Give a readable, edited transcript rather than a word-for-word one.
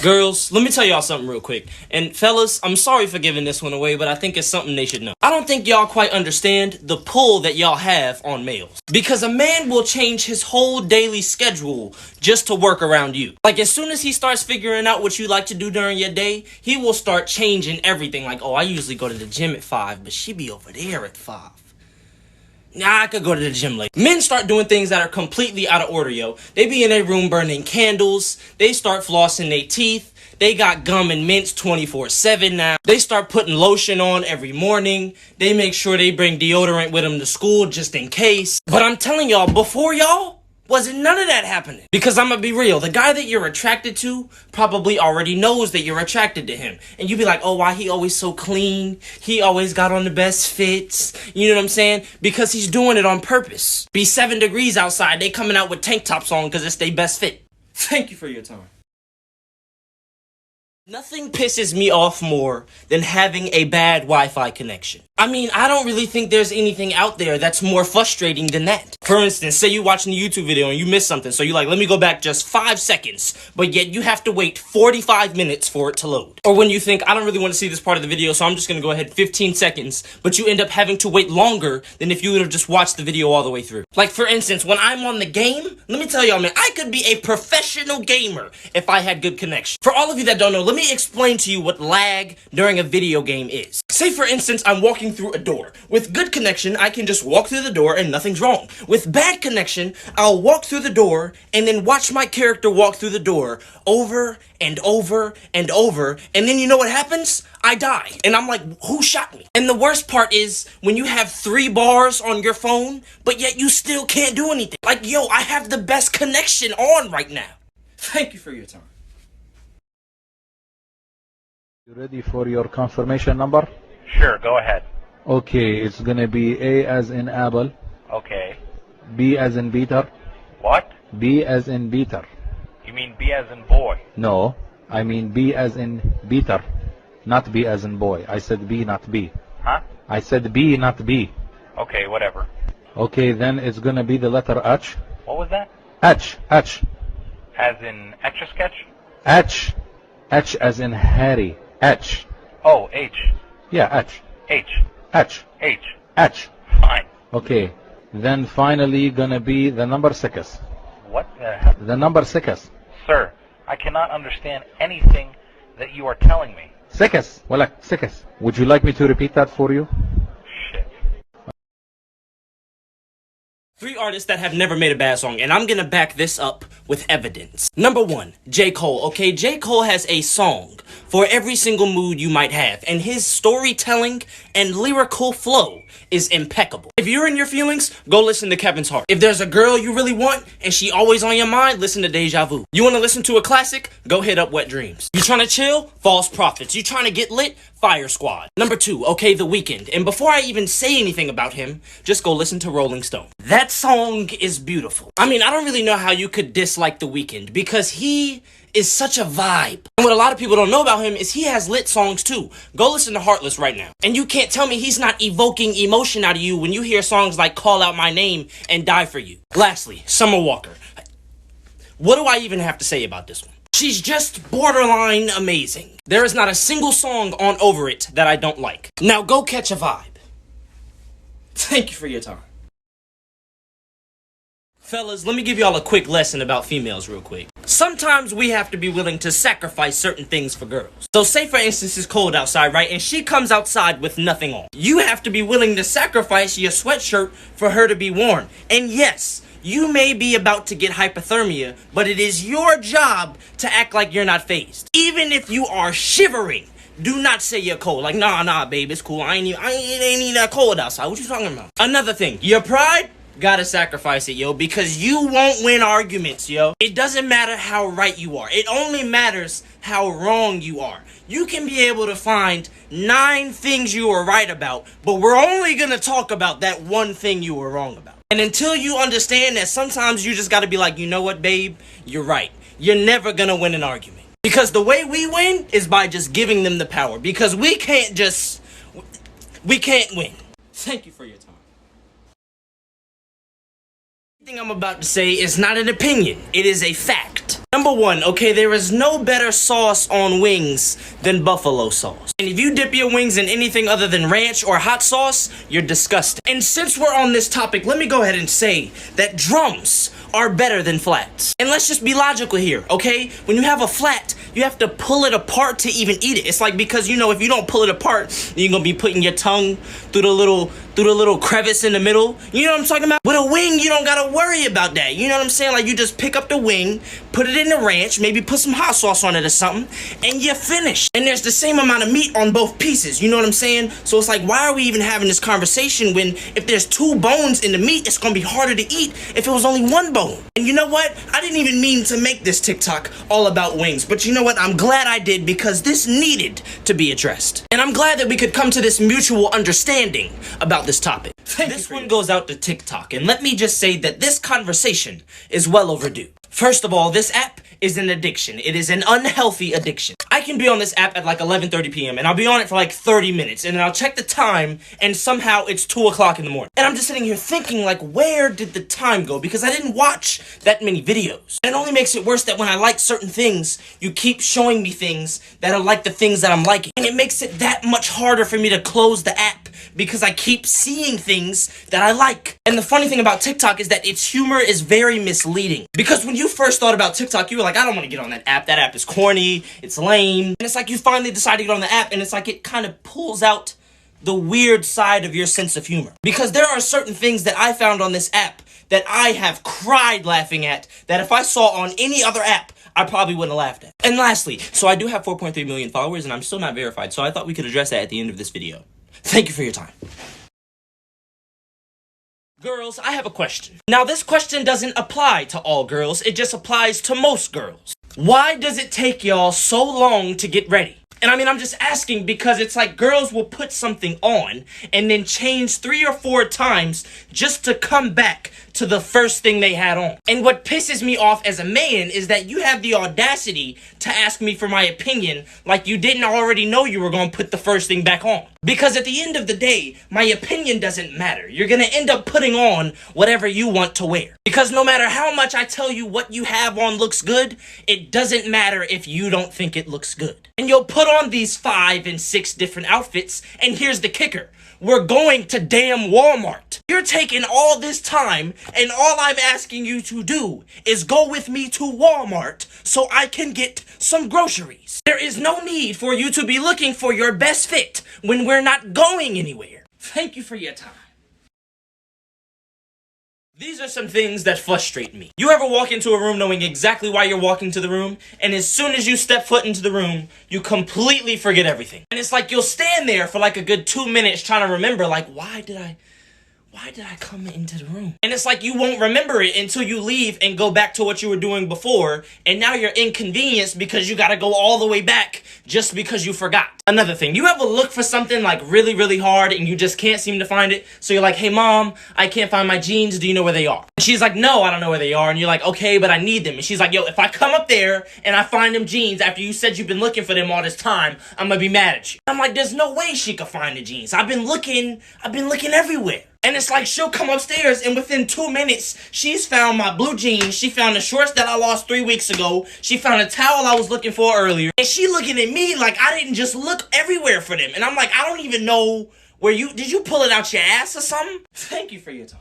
Girls, let me tell y'all something real quick. And fellas, I'm sorry for giving this one away, but I think it's something they should know. I don't think y'all quite understand the pull that y'all have on males. Because a man will change his whole daily schedule just to work around you. Like, as soon as he starts figuring out what you like to do during your day, he will start changing everything. Like, oh, I usually go to the gym at 5, but she be over there at 5. Nah, I could go to the gym later. Men start doing things that are completely out of order, yo. They be in their room burning candles. They start flossing their teeth. They got gum and mints 24/7 now. They start putting lotion on every morning. They make sure they bring deodorant with them to school just in case. But I'm telling y'all, before y'all, wasn't none of that happening. Because I'm gonna be real, the guy that you're attracted to probably already knows that you're attracted to him. And you be like, oh, why he always so clean? He always got on the best fits. You know what I'm saying? Because he's doing it on purpose. Be 7 degrees outside, they coming out with tank tops on because it's their best fit. Thank you for your time. Nothing pisses me off more than having a bad Wi-Fi connection. I mean, I don't really think there's anything out there that's more frustrating than that. For instance, say you're watching a YouTube video and you miss something, so you're like, let me go back just 5 seconds, but yet you have to wait 45 minutes for it to load. Or when you think, I don't really want to see this part of the video, so I'm just gonna go ahead 15 seconds, but you end up having to wait longer than if you would have just watched the video all the way through. Like, for instance, when I'm on the game, let me tell y'all, man, I could be a professional gamer if I had good connection. For all of you that don't know, let me explain to you what lag during a video game is. Say, for instance, I'm walking through a door. With good connection, I can just walk through the door and nothing's wrong. With bad connection, I'll walk through the door and then watch my character walk through the door over and over and over, and then you know what happens? I die. And I'm like, who shot me? And the worst part is when you have 3 bars on your phone, but yet you still can't do anything. Like, yo, I have the best connection on right now. Thank you for your time. You ready for your confirmation number? Sure, go ahead. Okay, it's gonna be A as in apple, Okay. B as in Peter, What? B as in Peter. You mean B as in boy? No, I mean B as in Peter, not B as in boy. I said B, not B. Huh? I said B, not B. Okay, whatever. Okay, then it's gonna be the letter H. What was that? H, H, As in Etch-a-Sketch? H, H as in Harry. H. Oh, H. Yeah, H, H. H, H. H. Fine. Okay, then finally gonna be the number 6. What the hell? The number 6. Sir, I cannot understand anything that you are telling me. 6. Well, 6. Would you like me to repeat that for you? Shit. 3 artists that have never made a bad song, and I'm gonna back this up with evidence. Number 1, J. Cole. Okay, J. Cole has a song for every single mood you might have, and his storytelling and lyrical flow is impeccable. If you're in your feelings, go listen to Kevin's Heart. If there's a girl you really want and she always on your mind, listen to Deja Vu. You want to listen to a classic? Go hit up Wet Dreams. You trying to chill? False Prophets. You trying to get lit? Fire Squad. Number 2, okay, The Weeknd. And before I even say anything about him, just go listen to Rolling Stone. That song is beautiful. I mean, I don't really know how you could dislike The Weeknd because he is such a vibe. And what a lot of people don't know about him is he has lit songs too. Go listen to Heartless right now. And you can't tell me he's not evoking emotion out of you when you hear songs like Call Out My Name and Die For You. Lastly, Summer Walker. What do I even have to say about this one? She's just borderline amazing. There is not a single song on Over It that I don't like. Now go catch a vibe. Thank you for your time. Fellas, let me give y'all a quick lesson about females real quick. Sometimes we have to be willing to sacrifice certain things for girls. So say for instance it's cold outside, right? And she comes outside with nothing on. You have to be willing to sacrifice your sweatshirt for her to be warm. And yes, you may be about to get hypothermia, but it is your job to act like you're not fazed. Even if you are shivering, do not say you're cold. Like, nah, babe, it's cool. I ain't even that cold outside. What you talking about? Another thing, your pride? Gotta sacrifice it, yo, because you won't win arguments, yo. It doesn't matter how right you are. It only matters how wrong you are. You can be able to find 9 things you were right about, but we're only gonna talk about that one thing you were wrong about. And until you understand that sometimes you just gotta be like, you know what, babe? You're right. You're never gonna win an argument. Because the way we win is by just giving them the power. Because we can't win. Thank you for your time. Everything I'm about to say is not an opinion, it is a fact. Number one, okay, there is no better sauce on wings than buffalo sauce. And if you dip your wings in anything other than ranch or hot sauce, you're disgusting. And since we're on this topic, let me go ahead and say that drums are better than flats. And let's just be logical here, okay? When you have a flat, you have to pull it apart to even eat it. It's like, because you know, if you don't pull it apart, you're gonna be putting your tongue through the little crevice in the middle. You know what I'm talking about? With a wing, you don't gotta worry about that. You know what I'm saying? Like, you just pick up the wing, put it in the ranch, maybe put some hot sauce on it or something, and you're finished. And there's the same amount of meat on both pieces. You know what I'm saying? So it's like, why are we even having this conversation when if there's 2 bones in the meat, it's gonna be harder to eat if it was only 1 bone. And you know what? I didn't even mean to make this TikTok all about wings, but you know what? I'm glad I did, because this needed to be addressed. And I'm glad that we could come to this mutual understanding about this topic. This one goes out to TikTok, and let me just say that this conversation is well overdue. First of all, this app is an addiction. It is an unhealthy addiction. I can be on this app at like 11:30 p.m. and I'll be on it for like 30 minutes, and then I'll check the time and somehow it's 2 o'clock in the morning. And I'm just sitting here thinking, like, where did the time go? Because I didn't watch that many videos. And it only makes it worse that when I like certain things, you keep showing me things that are like the things that I'm liking. And it makes it that much harder for me to close the app because I keep seeing things that I like. And the funny thing about TikTok is that its humor is very misleading. Because when you first thought about TikTok, you were like, I don't want to get on that app. That app is corny, it's lame. And it's like you finally decide to get on the app, and it's like it kind of pulls out the weird side of your sense of humor. Because there are certain things that I found on this app that I have cried laughing at, that if I saw on any other app, I probably wouldn't have laughed at. And lastly, so I do have 4.3 million followers, and I'm still not verified, so I thought we could address that at the end of this video. Thank you for your time. Girls, I have a question. Now, this question doesn't apply to all girls, it just applies to most girls. Why does it take y'all so long to get ready? And I mean, I'm just asking because it's like girls will put something on and then change 3 or 4 times just to come back to the first thing they had on. And what pisses me off as a man is that you have the audacity to ask me for my opinion like you didn't already know you were going to put the first thing back on. Because at the end of the day, my opinion doesn't matter. You're going to end up putting on whatever you want to wear. Because no matter how much I tell you what you have on looks good, it doesn't matter if you don't think it looks good. And you'll put on these 5 and 6 different outfits, and here's the kicker. We're going to damn Walmart. You're taking all this time, and all I'm asking you to do is go with me to Walmart so I can get some groceries. There is no need for you to be looking for your best fit when we're not going anywhere. Thank you for your time. These are some things that frustrate me. You ever walk into a room knowing exactly why you're walking to the room, and as soon as you step foot into the room, you completely forget everything? And it's like you'll stand there for like a good 2 minutes trying to remember, like, why did I come into the room? And it's like you won't remember it until you leave and go back to what you were doing before, and now you're inconvenienced because you gotta go all the way back just because you forgot. Another thing, you ever look for something like really, really hard and you just can't seem to find it? So you're like, hey mom, I can't find my jeans, do you know where they are? And she's like, no, I don't know where they are. And you're like, okay, but I need them. And she's like, yo, if I come up there and I find them jeans after you said you've been looking for them all this time, I'm gonna be mad at you. I'm like, there's no way she could find the jeans. I've been looking everywhere. And it's like she'll come upstairs and within 2 minutes, she's found my blue jeans, she found the shorts that I lost 3 weeks ago, she found a towel I was looking for earlier, and she looking at me like I didn't just look everywhere for them. And I'm like, I don't even know where did you pull it out your ass or something? Thank you for your time.